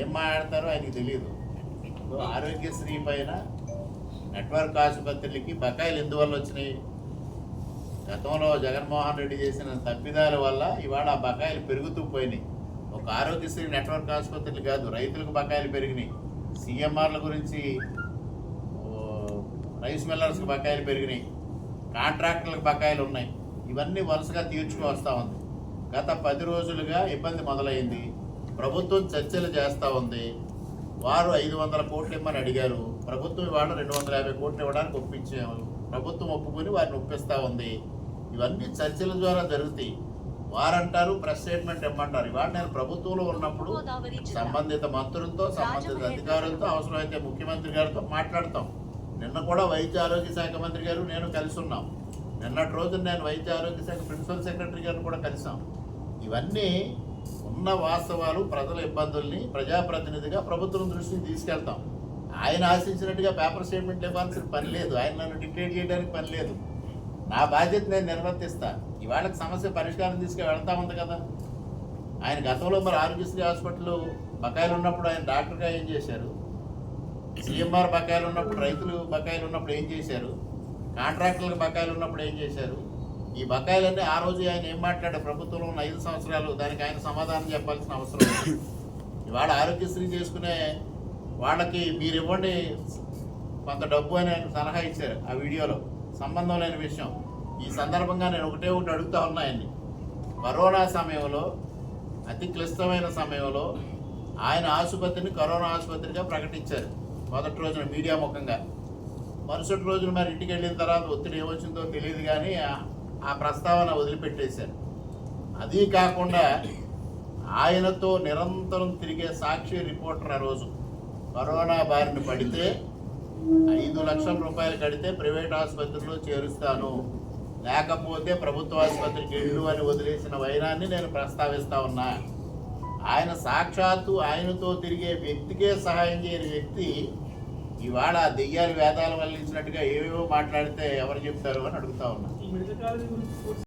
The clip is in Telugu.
ఏం మాట్లాడతారో ఆయనకి తెలియదు. ఆరోగ్యశ్రీ పైన నెట్వర్క్ ఆసుపత్రులకి బకాయిలు ఎందువల్ల వచ్చినాయి? గతంలో జగన్మోహన్ రెడ్డి చేసిన తప్పిదాల వల్ల ఇవాళ ఆ బకాయిలు పెరుగుతూ పోయినాయి. ఒక ఆరోగ్యశ్రీ నెట్వర్క్ ఆసుపత్రులు కాదు, రైతులకు బకాయిలు పెరిగినాయి. సీఎంఆర్ల గురించి రైస్ మిల్లర్స్కి బకాయిలు పెరిగినాయి, కాంట్రాక్టర్లకు బకాయిలు ఉన్నాయి. ఇవన్నీ వరుసగా తీర్చుకు వస్తూ ఉంది. గత 10 రోజులుగా ఇబ్బంది మొదలైంది. ప్రభుత్వం చర్చలు చేస్తూ ఉంది. వారు 500 కోట్లు ఇమ్మని అడిగారు. ప్రభుత్వం ఇవాళ 250 కోట్లు ఇవ్వడానికి ఒప్పించాము. ప్రభుత్వం ఒప్పుకొని వారిని ఒప్పిస్తూ ఉంది. ఇవన్నీ చర్చల ద్వారా జరుగుతాయి. వారంటారు ప్రెస్ స్టేట్మెంట్ ఇమ్మంటారు. ఇవాళ నేను ప్రభుత్వంలో ఉన్నప్పుడు సంబంధిత మంత్రులతో, సంబంధిత అధికారులతో, అవసరమైతే ముఖ్యమంత్రి గారితో మాట్లాడతాం. నిన్న కూడా వైద్య ఆరోగ్య శాఖ మంత్రి గారు నేను కలిసి ఉన్నాం. నిన్నటి రోజున నేను వైద్య ఆరోగ్య శాఖ ప్రిన్సిపల్ సెక్రటరీ గారిని కూడా కలిసాం. ఇవన్నీ ఉన్న వాస్తవాలు, ప్రజల ఇబ్బందుల్ని ప్రజాప్రతినిధిగా ప్రభుత్వం దృష్టికి తీసుకెళ్తాం. ఆయన ఆశించినట్టుగా పేపర్ స్టేట్మెంట్ ఇవ్వాల్సిన పని లేదు. ఆయన నన్ను డిక్టేట్ చేయడానికి పని లేదు. నా బాధ్యత నేను నిర్వర్తిస్తా. ఇవాళకి సమస్య పరిష్కారం వెళ్తా ఉంది కదా. ఆయన గతంలో మరి ఆరోగ్యశ్రీ హాస్పిటల్ బకాయిలు ఉన్నప్పుడు ఆయన డాక్టర్గా ఏం చేశారు? సీఎంఆర్ బకాయిలు ఉన్నప్పుడు, రైతులు బకాయిలు ఉన్నప్పుడు ఏం చేశారు? కాంట్రాక్టర్లకు బకాయిలు ఉన్నప్పుడు ఏం చేశారు? ఈ బకాయిలన్నీ ఆ రోజు ఆయన ఏం మాట్లాడారు? ప్రభుత్వంలో ఉన్న 5 సంవత్సరాలు దానికి ఆయన సమాధానం చెప్పాల్సిన అవసరం ఉంది. ఇవాళ ఆరోగ్యశ్రీ చేసుకునే వాళ్ళకి మీరు ఇవ్వండి కొంత డబ్బు అని ఆయన సలహా ఇచ్చారు ఆ వీడియోలో. సంబంధం లేని విషయం. ఈ సందర్భంగా నేను ఒకటి అడుగుతా ఉన్నాయన్ని. కరోనా సమయంలో, అతి క్లిష్టమైన సమయంలో ఆయన ఆసుపత్రిని కరోనా ఆసుపత్రిగా ప్రకటించారు మొదటి రోజున మీడియా ముఖంగా. మరుసటి రోజున మరి ఇంటికి వెళ్ళిన తర్వాత ఒత్తిడి ఏమొచ్చిందో తెలియదు కానీ ఆ ప్రస్తావన వదిలిపెట్టేశారు. అదీ కాకుండా ఆయనతో నిరంతరం తిరిగే సాక్షి రిపోర్టర్ ఆ రోజు కరోనా బారిన పడితే 5 లక్షల రూపాయలు కడితే ప్రైవేట్ ఆసుపత్రిలో చేరుస్తాను, లేకపోతే ప్రభుత్వ ఆసుపత్రికి వెళ్ళు అని వదిలేసిన వైరాన్ని నేను ప్రస్తావిస్తా ఉన్నా. ఆయన సాక్షాత్తు ఆయనతో తిరిగే వ్యక్తికే సహాయం చేయని వ్యక్తి ఇవాళ దెయ్యాలు వేదాలు వల్లించినట్టుగా ఏవేవో మాట్లాడితే ఎవరు చెప్తారు అని అడుగుతా ఉన్నా.